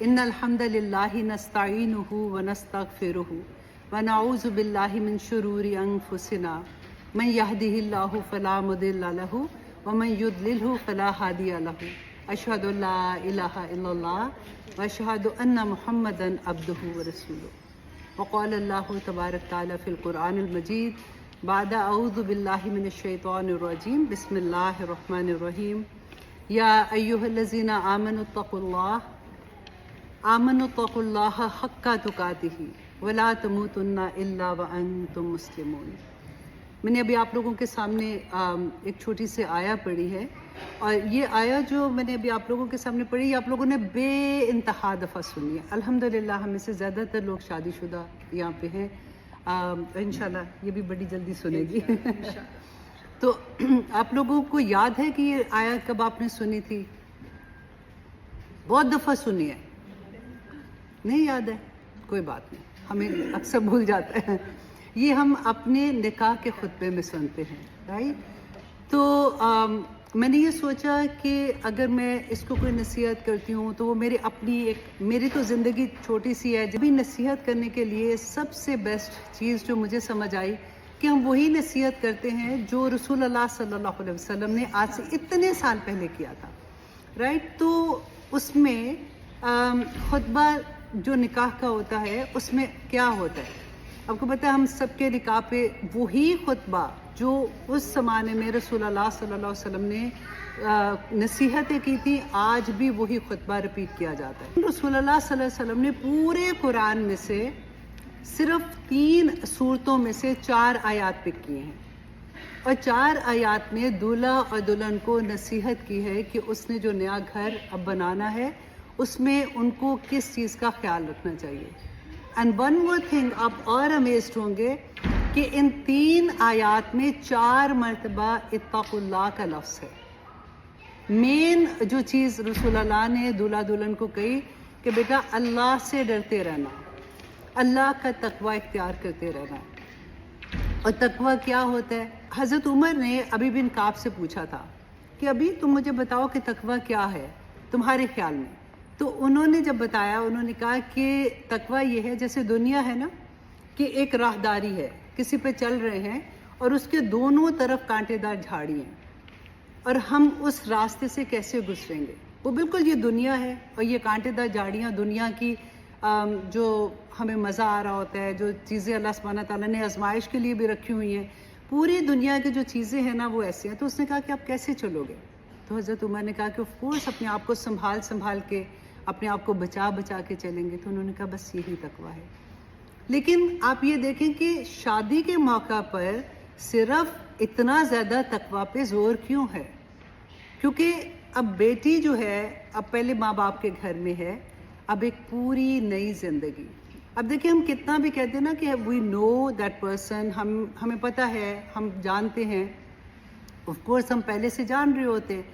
إن الحمد لله نستعينه ونستغفره ونعوذ بالله من شرور أنفسنا من يهده الله فلا مضل له ومن يضلله فلا هادي له أشهد أن لا إله إلا الله وأشهد أن محمدا عبده ورسوله وقال الله تبارك وتعالى في القرآن المجيد بعد أعوذ بالله من الشيطان الرجيم بسم الله الرحمن الرحيم يا أيها الذين آمنوا اتقوا الله حق تقاته ولا تموتن إلا وأنتم مسلمون۔ میں نے ابھی آپ لوگوں کے سامنے ایک چھوٹی سی آیا پڑھی ہے، اور یہ آیا جو میں نے ابھی آپ لوگوں کے سامنے پڑھی، یہ آپ لوگوں نے بے انتہا دفعہ سنی ہے۔ الحمدللہ ہم میں سے زیادہ تر لوگ شادی شدہ یہاں پہ ہیں، انشاءاللہ یہ بھی بڑی جلدی سنے گی۔ تو آپ لوگوں کو یاد ہے کہ یہ آیا کب آپ نے سنی تھی؟ بہت دفعہ سنی ہے، نہیں یاد ہے؟ کوئی بات نہیں، ہمیں اکثر بھول جاتا ہے۔ یہ ہم اپنے نکاح کے خطبے میں سنتے ہیں، رائٹ؟ تو میں نے یہ سوچا کہ اگر میں اس کو کوئی نصیحت کرتی ہوں تو وہ میری اپنی میری تو زندگی چھوٹی سی ہے، جب بھی نصیحت کرنے کے لیے سب سے بیسٹ چیز جو مجھے سمجھ آئی کہ ہم وہی نصیحت کرتے ہیں جو رسول اللہ صلی اللہ علیہ وسلم نے آج سے اتنے سال پہلے کیا تھا، رائٹ؟ تو اس میں خطبہ جو نکاح کا ہوتا ہے اس میں کیا ہوتا ہے؟ آپ کو پتہ ہے ہم سب کے نکاح پہ وہی خطبہ جو اس زمانے میں رسول اللہ صلی اللہ علیہ وسلم نے نصیحتیں کی تھی، آج بھی وہی خطبہ رپیٹ کیا جاتا ہے۔ رسول اللہ صلی اللہ علیہ وسلم نے پورے قرآن میں سے صرف 3 صورتوں میں سے 4 آیات پک کیے ہیں، اور 4 آیات میں دولہا اور دلہن کو نصیحت کی ہے کہ اس نے جو نیا گھر اب بنانا ہے اس میں ان کو کس چیز کا خیال رکھنا چاہیے۔ اینڈ ون مور تھنگ، آپ اور امیزڈ ہوں گے کہ ان 3 آیات میں 4 مرتبہ اتقوا اللہ کا لفظ ہے۔ مین جو چیز رسول اللہ نے دولہا دلہن کو کہی کہ بیٹا اللہ سے ڈرتے رہنا، اللہ کا تقوی اختیار کرتے رہنا۔ اور تقوی کیا ہوتا ہے؟ حضرت عمر نے ابی بن کعب سے پوچھا تھا کہ ابھی تم مجھے بتاؤ کہ تقوی کیا ہے تمہارے خیال میں؟ تو انہوں نے جب بتایا، انہوں نے کہا کہ تقوی یہ ہے جیسے دنیا ہے نا، کہ ایک راہداری ہے، کسی پہ چل رہے ہیں اور اس کے دونوں طرف کانٹے دار جھاڑی ہیں، اور ہم اس راستے سے کیسے گزریں گے؟ وہ بالکل یہ دنیا ہے، اور یہ کانٹے دار جھاڑیاں دنیا کی جو ہمیں مزہ آ رہا ہوتا ہے، جو چیزیں اللہ سبحانہ تعالیٰ نے آزمائش کے لیے بھی رکھی ہوئی ہیں، پوری دنیا کی جو چیزیں ہیں نا وہ ایسی ہیں۔ تو اس نے کہا کہ آپ کیسے چلو گے؟ تو حضرت عمر نے کہا کہ آف کورس اپنے آپ کو سنبھال کے، اپنے آپ کو بچا کے چلیں گے۔ تو انہوں نے کہا بس یہی تقویٰ ہے۔ لیکن آپ یہ دیکھیں کہ شادی کے موقع پر صرف اتنا زیادہ تقویٰ پہ زور کیوں ہے؟ کیونکہ اب بیٹی جو ہے اب پہلے ماں باپ کے گھر میں ہے، اب ایک پوری نئی زندگی۔ اب دیکھیں ہم کتنا بھی کہتے ہیں نا کہ وی نو دیٹ پرسن، ہمیں پتہ ہے، ہم جانتے ہیں، آف کورس ہم پہلے سے جان رہے ہوتے ہیں،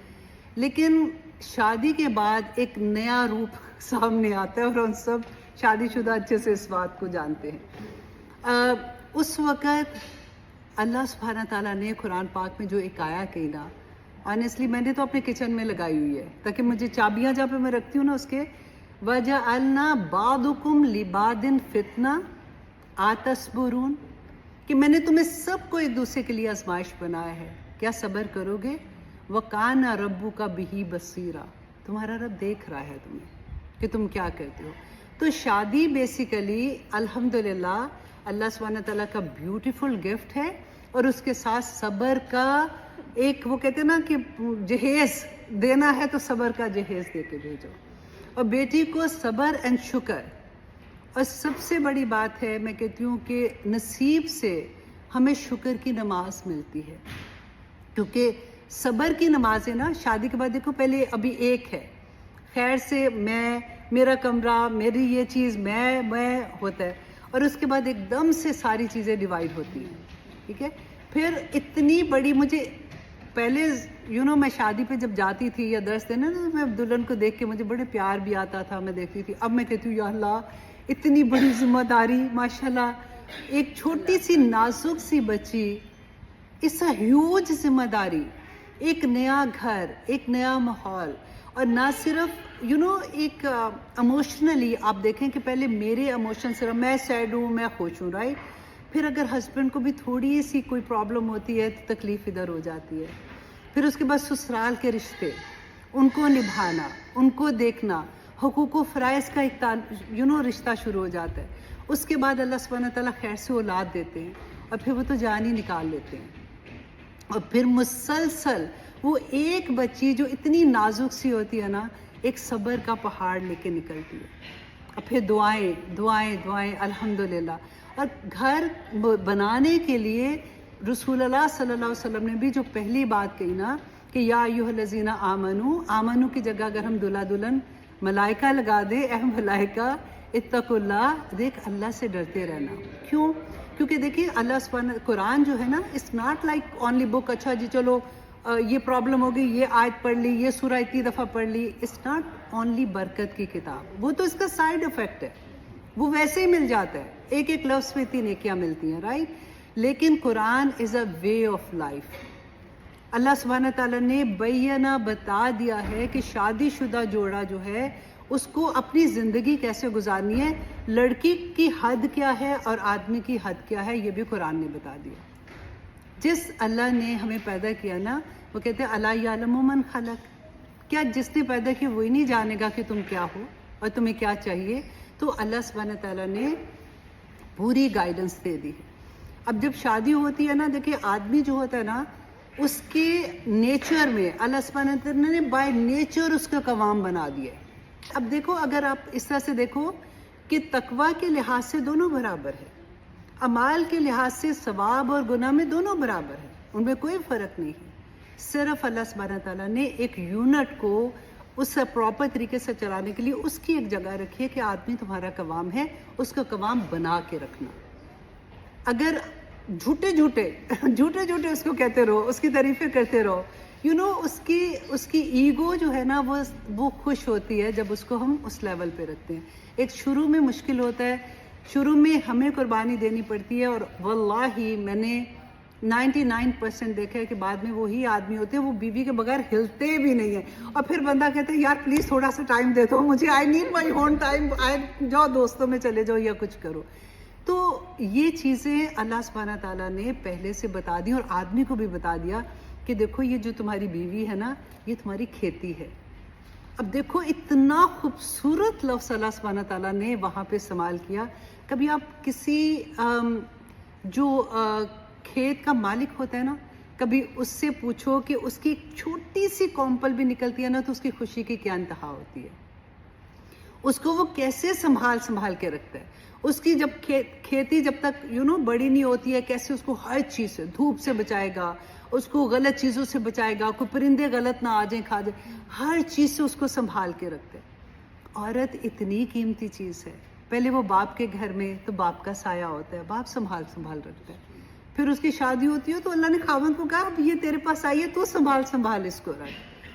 لیکن شادی کے بعد ایک نیا روپ سامنے آتا ہے، اور ہم سب شادی شدہ اچھے سے اس بات کو جانتے ہیں۔ اس وقت اللہ سبحانہ تعالیٰ نے قرآن پاک میں جو ایک آیا کہی نا، آنیسٹلی میں نے تو اپنے کچن میں لگائی ہوئی ہے تاکہ مجھے چابیاں جہاں پہ میں رکھتی ہوں نا اس کے، وَجَعَلْنَا بَعْضُكُمْ لِبَعْضٍ فِتْنَةً أَتَصْبِرُونَ، کہ میں نے تمہیں سب کو ایک دوسرے کے لیے آزمائش بنایا ہے، کیا صبر کرو گے؟ وَكَانَ رَبُّكَ بِهِ بَصِيرًا، تمہارا رب دیکھ رہا ہے تمہیں کہ تم کیا کرتے ہو۔ تو شادی بیسیکلی الحمدللہ اللہ سبحانہ تعالیٰ کا بیوٹیفل گفٹ ہے، اور اس کے ساتھ صبر کا ایک، وہ کہتے ہیں نا کہ جہیز دینا ہے تو صبر کا جہیز دے کے بھیجو، اور بیٹی کو صبر اینڈ شکر۔ اور سب سے بڑی بات ہے، میں کہتی ہوں کہ نصیب سے ہمیں شکر کی نماز ملتی ہے، کیونکہ صبر کی نمازیں نا شادی کے بعد دیکھو پہلے ابھی ایک ہے، خیر سے میں، میرا کمرہ، میری یہ چیز، میں ہوتا ہے، اور اس کے بعد ایک دم سے ساری چیزیں ڈیوائیڈ ہوتی ہیں، ٹھیک ہے؟ پھر اتنی بڑی، مجھے پہلے میں شادی پہ جب جاتی تھی یا درس دینا نا، میں دلہن کو دیکھ کے مجھے بڑے پیار بھی آتا تھا، میں دیکھتی تھی۔ اب میں کہتی ہوں یا اللہ اتنی بڑی ذمہ داری، ماشاءاللہ ایک چھوٹی سی نازک سی بچی، اس ہیوج ذمہ داری، ایک نیا گھر، ایک نیا ماحول، اور نہ صرف ایک ایموشنلی آپ دیکھیں کہ پہلے میرے ایموشن صرف میں سیڈ ہوں، میں خوش ہوں، رائٹ. پھر اگر ہسبینڈ کو بھی تھوڑی سی کوئی پرابلم ہوتی ہے تو تکلیف ادھر ہو جاتی ہے. پھر اس کے بعد سسرال کے رشتے، ان کو نبھانا، ان کو دیکھنا، حقوق و فرائض کا ایک رشتہ شروع ہو جاتا ہے. اس کے بعد اللہ سبحانہ تعالیٰ خیر سے اولاد دیتے ہیں اور پھر وہ تو جان ہی نکال لیتے ہیں. اور پھر مسلسل وہ ایک بچی جو اتنی نازک سی ہوتی ہے نا، ایک صبر کا پہاڑ لے کے نکلتی ہے. اور پھر دعائیں دعائیں دعائیں الحمدللہ. اور گھر بنانے کے لیے رسول اللہ صلی اللہ علیہ وسلم نے بھی جو پہلی بات کہی نا کہ یا ایھا الذین آمنو کی جگہ اگر ہم دلہا دلہن ملائکہ لگا دیں، اے ملائکہ اتقوا اللہ، دیکھ اللہ سے ڈرتے رہنا. کیوں؟ کیونکہ دیکھیں اللہ سبحانہ قرآن جو ہے نا، اٹس ناٹ لائک اونلی بک. اچھا جی چلو یہ پرابلم ہو گئی، یہ آیت پڑھ لی، یہ سورہ اتنی دفعہ پڑھ لی. اٹس ناٹ اونلی برکت کی کتاب، وہ تو اس کا سائیڈ افیکٹ ہے، وہ ویسے ہی مل جاتا ہے. ایک ایک لفظ پہ اتنی نیکیاں ملتی ہیں، رائٹ. لیکن قرآن از اے وے آف لائف. اللہ سبحانہ تعالیٰ نے بینہ بتا دیا ہے کہ شادی شدہ جوڑا جو ہے اس کو اپنی زندگی کیسے گزارنی ہے. لڑکی کی حد کیا ہے اور آدمی کی حد کیا ہے، یہ بھی قرآن نے بتا دیا. جس اللہ نے ہمیں پیدا کیا نا، وہ کہتے ہیں الا یعلم من خلق. کیا جس نے پیدا کیا وہی نہیں جانے گا کہ تم کیا ہو اور تمہیں کیا چاہیے؟ تو اللہ سبحانہ تعالیٰ نے پوری گائیڈنس دے دی ہے. اب جب شادی ہوتی ہے نا، دیکھیں آدمی جو ہوتا ہے نا، اس کے نیچر میں اللہ سبحانہ تعالیٰ نے بائی نیچر اس کا قوام بنا دیا ہے. اب دیکھو اگر آپ اس طرح سے دیکھو کہ تقوی کے لحاظ سے دونوں برابر ہے، اعمال کے لحاظ سے ثواب اور گناہ میں دونوں برابر ہیں، ان میں کوئی فرق نہیں ہے. صرف اللہ سبحانہ تعالیٰ نے ایک یونٹ کو اس پراپر طریقے سے چلانے کے لیے اس کی ایک جگہ رکھی ہے کہ آدمی تمہارا قوام ہے، اس کا قوام بنا کے رکھنا. اگر جھوٹے جھوٹے اس کو کہتے رہو، اس کی تعریفیں کرتے رہو، اس کی ایگو جو ہے نا وہ خوش ہوتی ہے جب اس کو ہم اس لیول پہ رکھتے ہیں. ایک شروع میں مشکل ہوتا ہے، شروع میں ہمیں قربانی دینی پڑتی ہے. اور واللہ میں نے 99% دیکھا ہے کہ بعد میں وہی آدمی ہوتے ہیں وہ بیوی کے بغیر ہلتے بھی نہیں ہیں. اور پھر بندہ کہتا ہے یار پلیز تھوڑا سا ٹائم دے دو مجھے، I need my own time, جاؤ دوستوں میں چلے جاؤ یا کچھ کرو. تو یہ چیزیں اللہ سبحانہ تعالیٰ نے پہلے سے بتا دی اور آدمی کو بھی بتا دیا کہ دیکھو یہ جو تمہاری بیوی ہے نا، یہ تمہاری کھیتی ہے. اب دیکھو اتنا خوبصورت لفظ اللہ سبحانہ تعالیٰ نے وہاں پہ استعمال کیا. کبھی آپ کسی جو کھیت کا مالک ہوتا ہے نا، کبھی اس سے پوچھو کہ اس کی چھوٹی سی کونپل بھی نکلتی ہے نا تو اس کی خوشی کی کیا انتہا ہوتی ہے. اس کو وہ کیسے سنبھال کے رکھتا ہے. اس کی جب کھیتی جب تک بڑی نہیں ہوتی ہے، کیسے اس کو ہر چیز سے، دھوپ سے بچائے گا، اس کو غلط چیزوں سے بچائے گا، کوئی پرندے غلط نہ آ جائیں کھا جائیں، ہر چیز سے اس کو سنبھال کے رکھتے. عورت اتنی قیمتی چیز ہے. پہلے وہ باپ کے گھر میں تو باپ کا سایہ ہوتا ہے، باپ سنبھال رکھتا ہے. پھر اس کی شادی ہوتی ہے تو اللہ نے خاوند کو کہا اب یہ تیرے پاس آئی ہے، تو سنبھال اس کو رکھ.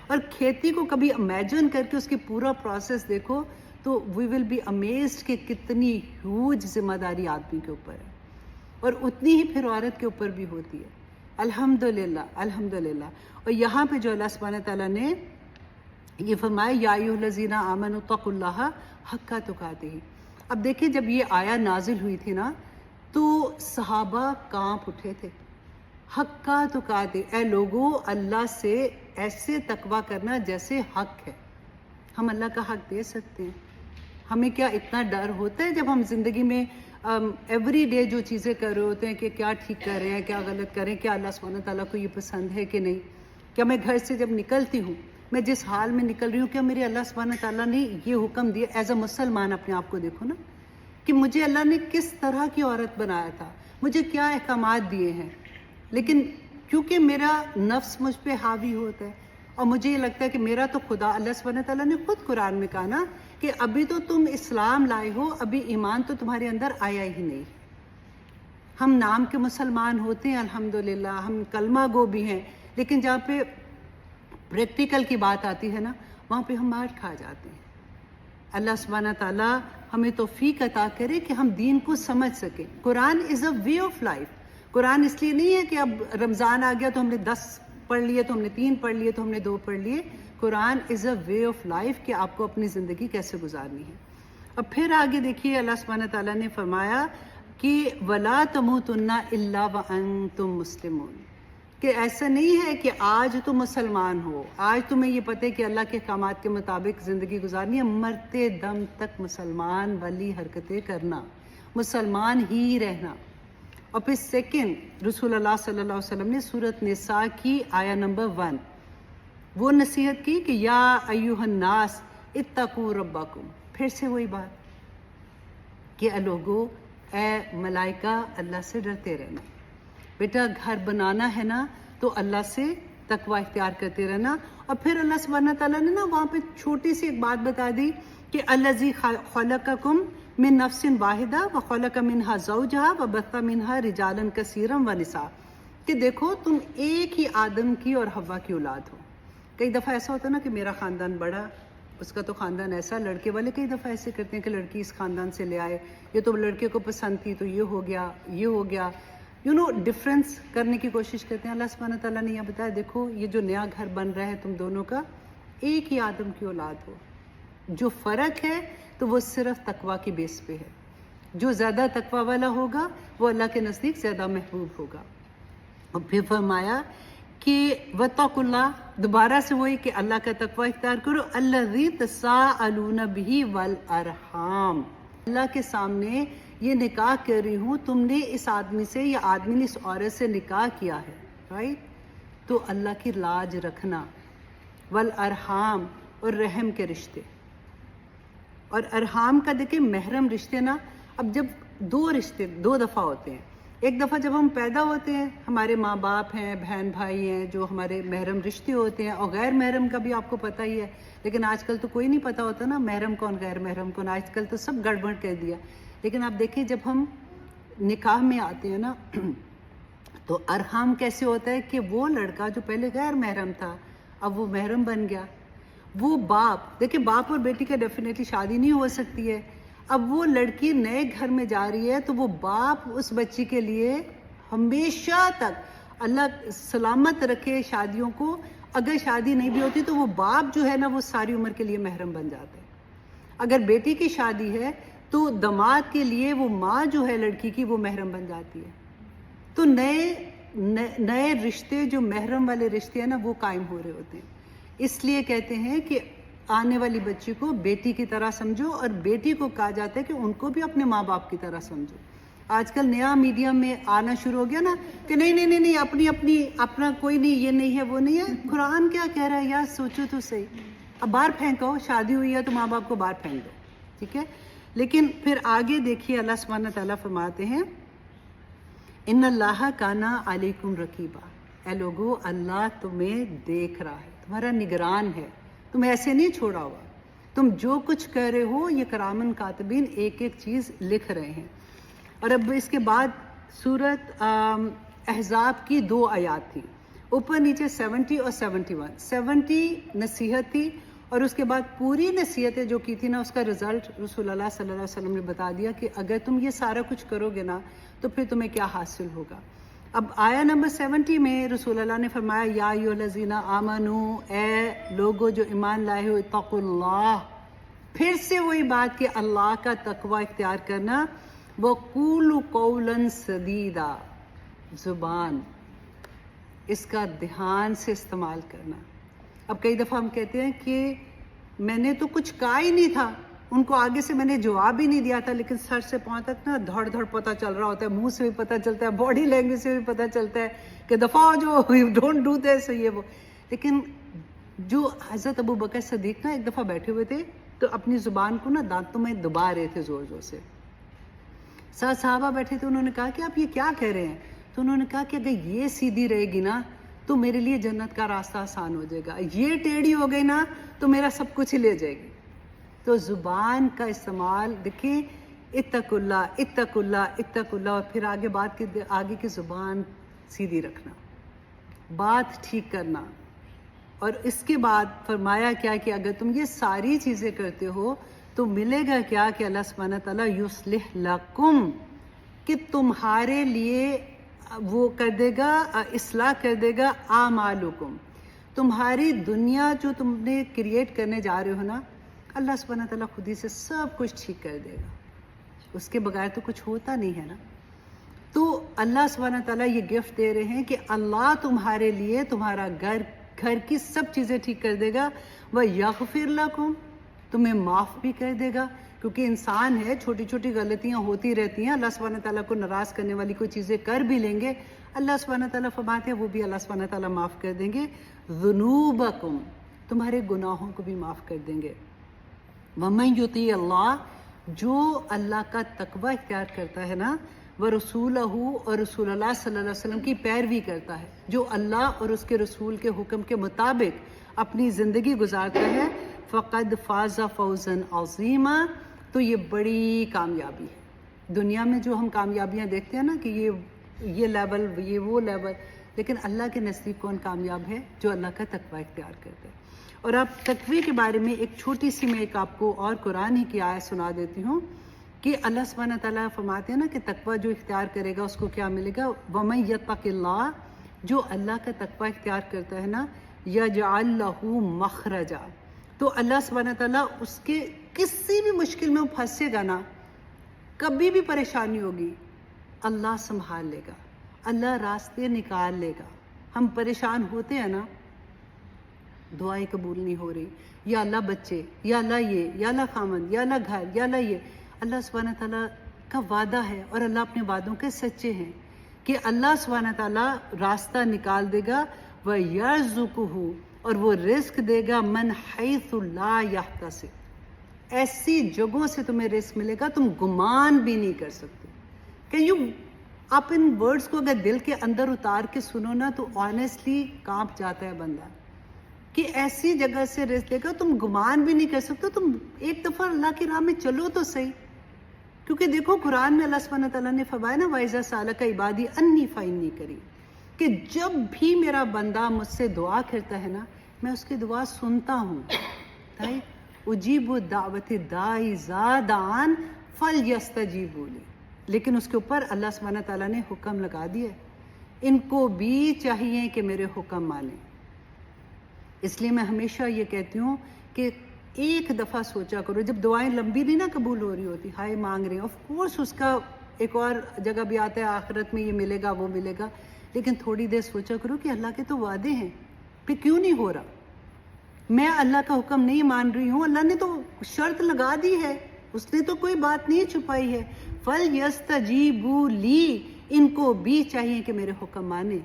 اور کھیتی کو کبھی امیجن کر کے اس کی پورا پروسیس دیکھو تو وی ول بی امیزڈ کہ کتنی ہیوج ذمہ داری آدمی کے اوپر ہے، اور اتنی ہی پھر عورت کے اوپر بھی ہوتی ہے. الحمدللہ. اور یہاں پہ جو اللہ سبحانہ تعالیٰ نے یہ فرمایا یا ایھا الذین آمنوا اتقوا اللہ حق تقاتہ. اب دیکھیں جب یہ آیا نازل ہوئی تھی نا تو صحابہ کانپ اٹھے تھے. حق تقاتہ، اے لوگوں اللہ سے ایسے تقوی کرنا جیسے حق ہے. ہم اللہ کا حق دے سکتے ہیں؟ ہمیں کیا اتنا ڈر ہوتا ہے جب ہم زندگی میں ایوری ڈے جو چیزیں کر رہے ہوتے ہیں کہ کیا ٹھیک کر رہے ہیں، کیا غلط کر رہے ہیں، کیا اللہ سبحانہ تعالیٰ کو یہ پسند ہے کہ نہیں؟ کیا میں گھر سے جب نکلتی ہوں، میں جس حال میں نکل رہی ہوں، کیا میرے اللہ سبحانہ تعالیٰ نے یہ حکم دیا؟ ایز اے مسلمان اپنے آپ کو دیکھو نا کہ مجھے اللہ نے کس طرح کی عورت بنایا تھا، مجھے کیا احکامات دیے ہیں. لیکن کیونکہ میرا نفس مجھ پہ حاوی ہوتا ہے اور مجھے یہ لگتا ہے کہ میرا تو خدا، اللہ سبحانہ تعالیٰ نے خود قرآن میں کہا نا کہ ابھی تو تم اسلام لائے ہو، ابھی ایمان تو تمہارے اندر آیا ہی نہیں. ہم نام کے مسلمان ہوتے ہیں الحمدللہ، ہم کلمہ گو بھی ہیں، لیکن جہاں پہ پریکٹیکل کی بات آتی ہے نا وہاں پہ ہم مار کھا جاتے ہیں. اللہ سبحانہ تعالیٰ ہمیں توفیق عطا کرے کہ ہم دین کو سمجھ سکیں. قرآن از اے وے آف لائف. قرآن اس لیے نہیں ہے کہ اب رمضان آ گیا تو ہم نے 10 پڑھ لیے، تو ہم نے 3 پڑھ لیے، تو ہم نے 2 پڑھ لیے. قرآن از اے وے آف لائف کہ آپ کو اپنی زندگی کیسے گزارنی ہے. اب پھر آگے دیکھیے اللہ سبحانہ تعالیٰ نے فرمایا کہ وَلَا تَمُوتُنَّ إِلَّا وَأَنْتُمْ مُسْلِمُونَ، کہ ایسا نہیں ہے کہ آج تم مسلمان ہو، آج تمہیں یہ پتہ ہے کہ اللہ کے احکامات کے مطابق زندگی گزارنی ہے، مرتے دم تک مسلمان والی حرکتیں کرنا، مسلمان ہی رہنا. اور پھر سیکنڈ رسول اللہ صلی اللہ علیہ وسلم نے سورۃ نساء کی آیہ نمبر 1 وہ نصیحت کی کہ یا ایھا الناس اتقوا ربکم. پھر سے وہی بات کہ اے لوگو، اے ملائکہ، اللہ سے ڈرتے رہنا. بیٹا گھر بنانا ہے نا تو اللہ سے تقوی اختیار کرتے رہنا. اور پھر اللہ سبحانہ تعالیٰ نے نا وہاں پہ چھوٹی سی ایک بات بتا دی کہ الذی خلقکم من نفس واحدہ وخلق منہا زوجہا وبث منہا رجالا کثیرا ونساء، کہ دیکھو تم ایک ہی آدم کی اور حوا کی اولاد ہو. کئی دفعہ ایسا ہوتا ہے نا کہ میرا خاندان بڑا، اس کا تو خاندان ایسا، لڑکے والے کئی دفعہ ایسے کرتے ہیں کہ لڑکی اس خاندان سے لے آئے، یہ تو لڑکے کو پسند تھی تو یہ ہو گیا، یہ ہو گیا، ڈفرینس کرنے کی کوشش کرتے ہیں. اللہ سبحانہ تعالیٰ نے یہ بتایا دیکھو یہ جو نیا گھر بن رہا ہے تم دونوں کا، ایک ہی آدم کی اولاد ہو. جو فرق ہے تو وہ صرف تقوی کی بیس پہ ہے. جو زیادہ تقوی والا ہوگا وہ اللہ کے نزدیک زیادہ محبوب ہوگا. اور پھر فرمایا کہ واتقوا اللہ، دوبارہ سے وہی کہ اللہ کا تقوی اختیار کرو، الذی تساءلون بہ والارحام، اللہ کے سامنے یہ نکاح کر رہی ہوں، تم نے اس آدمی سے یا آدمی نے اس عورت سے نکاح کیا ہے، رائٹ، تو اللہ کی لاج رکھنا. والارحام، اور رحم کے رشتے. اور ارحام کا دیکھیں محرم رشتے نا، اب جب دو رشتے دو دفعہ ہوتے ہیں. ایک دفعہ جب ہم پیدا ہوتے ہیں، ہمارے ماں باپ ہیں، بہن بھائی ہیں جو ہمارے محرم رشتے ہوتے ہیں، اور غیر محرم کا بھی آپ کو پتہ ہی ہے. لیکن آج کل تو کوئی نہیں پتہ ہوتا نا محرم کون غیر محرم کون، آج کل تو سب گڑبڑ کر دیا. لیکن آپ دیکھیں جب ہم نکاح میں آتے ہیں نا تو ارحام کیسے ہوتا ہے کہ وہ لڑکا جو پہلے غیر محرم تھا اب وہ محرم بن گیا. وہ باپ، دیکھیں باپ اور بیٹی کا ڈیفینیٹلی شادی نہیں ہو سکتی ہے. اب وہ لڑکی نئے گھر میں جا رہی ہے تو وہ باپ اس بچی کے لیے ہمیشہ تک، اللہ سلامت رکھے شادیوں کو، اگر شادی نہیں بھی ہوتی تو وہ باپ جو ہے نا وہ ساری عمر کے لیے محرم بن جاتا ہے. اگر بیٹی کی شادی ہے تو داماد کے لیے وہ ماں جو ہے لڑکی کی وہ محرم بن جاتی ہے. تو نئے رشتے جو محرم والے رشتے ہیں نا وہ قائم ہو رہے ہوتے ہیں. اس لیے کہتے ہیں کہ آنے والی بچی کو بیٹی کی طرح سمجھو، اور بیٹی کو کہا جاتا ہے کہ ان کو بھی اپنے ماں باپ کی طرح سمجھو. آج کل نیا میڈیا میں آنا شروع ہو گیا نا کہ نہیں اپنا کوئی نہیں، یہ نہیں ہے وہ نہیں ہے. قرآن کیا کہہ رہا ہے یار، سوچو تو صحیح. اب باہر پھینکو، شادی ہوئی ہے تو ماں باپ کو باہر پھینک دو، ٹھیک ہے. لیکن پھر آگے دیکھیے اللہ سبحانہ تعالیٰ فرماتے ہیں ان اللہ کان علیکم رقیبا، اے لوگو اللہ تمہیں دیکھ رہا ہے، تمہارا نگران ہے، تم ایسے نہیں چھوڑا ہوا، تم جو کچھ کر رہے ہو یہ کرامن کاتبین ایک ایک چیز لکھ رہے ہیں. اور اب اس کے بعد سورۃ احزاب کی 2 آیات تھی، اوپر نیچے 70 اور 71. 70 نصیحت تھی اور اس کے بعد پوری نصیحتیں جو کی تھی نا اس کا رزلٹ رسول اللہ صلی اللہ علیہ وسلم نے بتا دیا کہ اگر تم یہ سارا کچھ کرو گے نا تو پھر تمہیں کیا حاصل ہوگا. اب آیہ نمبر 70 میں رسول اللہ نے فرمایا یا ایھا الذین آمنو، اے لوگو جو ایمان لائے ہو، اتقوا اللہ. پھر سے وہی بات کہ اللہ کا تقوی اختیار کرنا. وقولوا قولا سدیدا، زبان اس کا دھیان سے استعمال کرنا. اب کئی دفعہ ہم کہتے ہیں کہ میں نے تو کچھ کہا ہی نہیں تھا، ان کو آگے سے میں نے جواب ہی نہیں دیا تھا، لیکن سر سے پاؤں تک نا دھڑ دھڑ پتہ چل رہا ہوتا ہے، منہ سے بھی پتہ چلتا ہے، باڈی لینگویج سے بھی پتہ چلتا ہے کہ دفعہ جو ڈونٹ ڈو دس یہ وہ. لیکن جو حضرت ابو بکر صدیق نا ایک دفعہ بیٹھے ہوئے تھے تو اپنی زبان کو نا دانتوں میں دبا رہے تھے زور زور سے. صحابہ بیٹھے تھے، انہوں نے کہا کہ آپ یہ کیا کہہ رہے ہیں؟ تو انہوں نے کہا کہ اگر یہ سیدھی رہے گی نا تو میرے لیے جنت کا راستہ آسان ہو جائے گا، یہ ٹیڑھی ہو گئی نا تو میرا سب کچھ ہی لے جائے گی. تو زبان کا استعمال دیکھیں، اتقوا اللہ اتقوا اللہ اتقوا اللہ، اور پھر آگے کی زبان سیدھی رکھنا، بات ٹھیک کرنا. اور اس کے بعد فرمایا کیا کہ اگر تم یہ ساری چیزیں کرتے ہو تو ملے گا کیا کہ اللہ سبحانہ تعالیٰ یصلح لکم، کہ تمہارے لیے وہ کر دے گا، اصلاح کر دے گا اعمالکم، تمہاری دنیا جو تم نے کریٹ کرنے جا رہے ہو نا، اللہ سبحانہ تعالیٰ خود ہی سے سب کچھ ٹھیک کر دے گا. اس کے بغیر تو کچھ ہوتا نہیں ہے نا. تو اللہ سبحانہ تعالیٰ یہ گفٹ دے رہے ہیں کہ اللہ تمہارے لیے تمہارا گھر کی سب چیزیں ٹھیک کر دے گا. وَيَغْفِرْ لَكُمْ، تمہیں معاف بھی کر دے گا. کیونکہ انسان ہے، چھوٹی چھوٹی غلطیاں ہوتی رہتی ہیں. اللہ سبحانہ تعالیٰ کو ناراض کرنے والی کوئی چیزیں کر بھی لیں گے، اللہ سبحانہ تعالیٰ فرماتے ہیں وہ بھی اللہ سبحانہ تعالیٰ معاف کر دیں گے. ذُنُوبَكُمْ، تمہارے گناہوں کو بھی معاف کر دیں گے. وَمَن يُطِيعِ اللَّهَ، جو اللہ کا تقوی اختیار کرتا ہے نا، وَرَسُولَهُ، اور رسول اللہ صلی اللہ علیہ وسلم کی پیروی کرتا ہے، جو اللہ اور اس کے رسول کے حکم کے مطابق اپنی زندگی گزارتا ہے، فَقَدْ فَازَ فَوْزًا عَظِيمًا، تو یہ بڑی کامیابی ہے. دنیا میں جو ہم کامیابیاں دیکھتے ہیں نا کہ یہ لیول، یہ وہ لیول، لیکن اللہ کے نزدیک کون کامیاب ہے؟ جو اللہ کا تقوی اختیار کرتا ہے. اور اب تقوی کے بارے میں ایک چھوٹی سی میں ایک آپ کو اور قرآن ہی کی آیت سنا دیتی ہوں کہ اللہ سبحانہ تعالیٰ فرماتے ہیں نا کہ تقوی جو اختیار کرے گا اس کو کیا ملے گا. وَمَن يَتَّقِ اللَّهَ، جو اللہ کا تقوی اختیار کرتا ہے نا، يَجْعَلْ لَهُ مَخْرَجًا، تو اللہ سبحانہ تعالیٰ اس کے کسی بھی مشکل میں وہ پھنسے گا نا، کبھی بھی پریشانی ہوگی، اللہ سنبھال لے گا، اللہ راستے نکال لے گا. ہم پریشان ہوتے ہیں نا، دعائیں قبول نہیں ہو رہی، یا اللہ بچے، یا اللہ یہ، یا اللہ خامند، یا اللہ گھر، یا اللہ یہ. اللہ سبحانہ تعالیٰ کا وعدہ ہے اور اللہ اپنے وعدوں کے سچے ہیں کہ اللہ سبحانہ تعالیٰ راستہ نکال دے گا. وَيَرْزُقُهُ، اور وہ رزق دے گا، مَنْ حَيْثُ لَا يَحْتَسِبُ، ایسی جگہوں سے تمہیں رزق ملے گا تم گمان بھی نہیں کر سکتے. کہ یوں آپ ان ورڈز کو اگر دل کے اندر اتار کے سنو نا تو آنیسٹلی کانپ جاتا ہے بندہ کہ ایسی جگہ سے رزق دے گا تم گمان بھی نہیں کر سکتے. تم ایک دفعہ اللہ کی راہ میں چلو تو صحیح. کیونکہ دیکھو قرآن میں اللہ سبحانہ تعالیٰ نے فرمایا نا، وَإِذَا سَأَلَكَ عِبَادِي أَنِّي فَإِنِّي قَرِيبٌ، کہ جب بھی میرا بندہ مجھ سے دعا کرتا ہے نا، میں اس کی دعا سنتا ہوں. اجیب دعوت الداعی اذا دعان فلیستجیبوا لی. لیکن اس کے اوپر اللہ سبحانہ تعالیٰ نے حکم لگا دیا ہے، ان کو بھی چاہیے کہ میرے حکم مانیں. اس لیے میں ہمیشہ یہ کہتی ہوں کہ ایک دفعہ سوچا کرو، جب دعائیں لمبی نہیں نا قبول ہو رہی ہوتی، ہائے مانگ رہے ہیں، آف کورس اس کا ایک اور جگہ بھی آتا ہے آخرت میں یہ ملے گا وہ ملے گا، لیکن تھوڑی دیر سوچا کرو کہ اللہ کے تو وعدے ہیں، پھر کیوں نہیں ہو رہا؟ میں اللہ کا حکم نہیں مان رہی ہوں، اللہ نے تو شرط لگا دی ہے، اس نے تو کوئی بات نہیں چھپائی ہے. فَلْيَسْتَجِيبُوا لِي، ان کو بھی چاہیے کہ میرے حکم مانیں.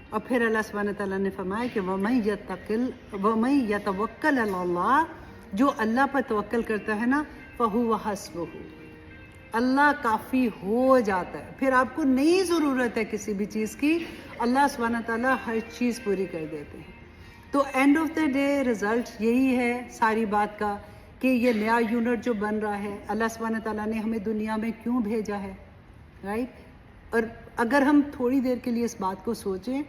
اور پھر اللہ سبحانہ تعالیٰ نے فرمایا کہ وَمَن يَتَوَكَّلْ عَلَى اللَّهِ، جو اللہ پر توکل کرتا ہے نا، فَهُوَ حَسْبُهُ، اللہ کافی ہو جاتا ہے. پھر آپ کو نہیں ضرورت ہے کسی بھی چیز کی، اللہ سبحانہ تعالیٰ ہر چیز پوری کر دیتے ہیں. تو and of the day result یہی ہے ساری بات کا کہ یہ نیا یونٹ جو بن رہا ہے، اللہ سبحانہ تعالیٰ نے ہمیں دنیا میں کیوں بھیجا ہے، رائٹ. اور اگر ہم تھوڑی دیر کے لیے اس بات کو سوچیں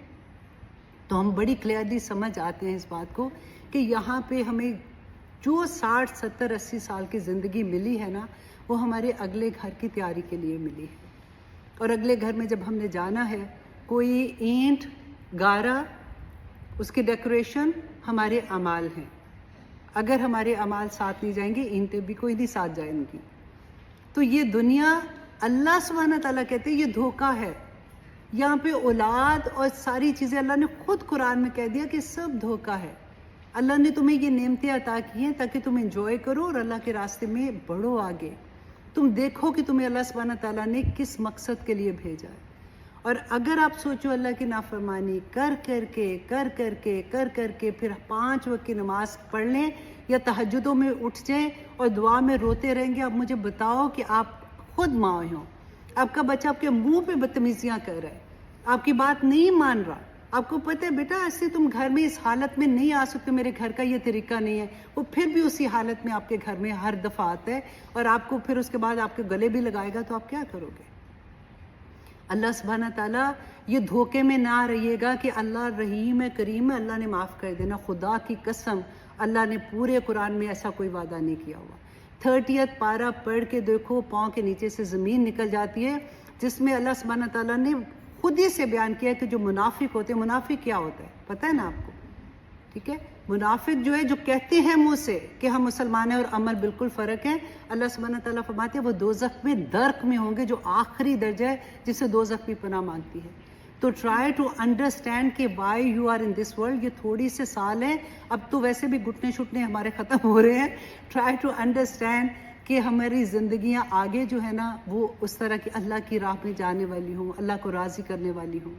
تو ہم بڑی کلیئرلی سمجھ آتے ہیں اس بات کو کہ یہاں پہ ہمیں جو 60 70 80 سال کی زندگی ملی ہے نا، وہ ہمارے اگلے گھر کی تیاری کے لیے ملی ہے. اور اگلے گھر میں جب ہم نے جانا ہے، کوئی اینٹ گارا، اس کی ڈیکوریشن ہمارے اعمال ہیں. اگر ہمارے اعمال ساتھ نہیں جائیں گے، اینٹیں بھی کوئی نہیں ساتھ جائیں گی. تو یہ دنیا، اللہ سبحانہ تعالیٰ کہتے ہیں یہ دھوکہ ہے. یہاں پہ اولاد اور ساری چیزیں اللہ نے خود قرآن میں کہہ دیا کہ سب دھوکہ ہے. اللہ نے تمہیں یہ نعمتیں عطا کی ہیں تاکہ تم انجوائے کرو اور اللہ کے راستے میں بڑھو آگے. تم دیکھو کہ تمہیں اللہ سبحانہ تعالیٰ نے کس مقصد کے لیے بھیجا ہے. اور اگر آپ سوچو اللہ کی نافرمانی کر کر کے پھر 5 وقت کی نماز پڑھ لیں یا تہجدوں میں اٹھ جائیں اور دعا میں روتے رہیں گے، اب مجھے بتاؤ کہ آپ خود ماں ہوں، آپ کا بچہ آپ کے منہ پہ بدتمیزیاں کر رہا ہے، آپ کی بات نہیں مان رہا، آپ کو پتہ ہے بیٹا ایسے تم گھر میں اس حالت میں نہیں آ سکتے، میرے گھر کا یہ طریقہ نہیں ہے، وہ پھر بھی اسی حالت میں آپ کے گھر میں ہر دفعہ آتا ہے اور آپ کو پھر اس کے بعد آپ کے گلے بھی لگائے گا، تو آپ کیا کرو گے؟ اللہ سبحانہ تعالیٰ یہ دھوکے میں نہ رہیے گا کہ اللہ رحیم ہے کریم ہے، اللہ نے معاف کر دینا. خدا کی قسم اللہ نے پورے قرآن میں ایسا کوئی وعدہ نہیں کیا ہوا. 30th پارہ پڑھ کے دیکھو، پاؤں کے نیچے سے زمین نکل جاتی ہے، جس میں اللہ سبحانہ تعالیٰ نے خود ہی سے بیان کیا ہے کہ جو منافق ہوتے ہیں، منافق کیا ہوتا ہے پتہ ہے نا آپ کو؟ ٹھیک ہے. منافق جو ہے جو کہتے ہیں منہ سے کہ ہم مسلمان ہیں اور عمل بالکل فرق ہے, اللہ سبحانہ تعالیٰ فرماتے ہیں وہ دوزخ میں درک میں ہوں گے, جو آخری درجہ ہے جسے دوزخ بھی پناہ مانگتی ہے. تو ٹرائی ٹو انڈرسٹینڈ کہ why you are in this world. یہ تھوڑی سے سال ہیں, اب تو ویسے بھی گھٹنے شٹنے ہمارے ختم ہو رہے ہیں. ٹرائی ٹو انڈرسٹینڈ کہ ہماری زندگیاں آگے جو ہے نا وہ اس طرح کی اللہ کی راہ میں جانے والی ہوں, اللہ کو راضی کرنے والی ہوں.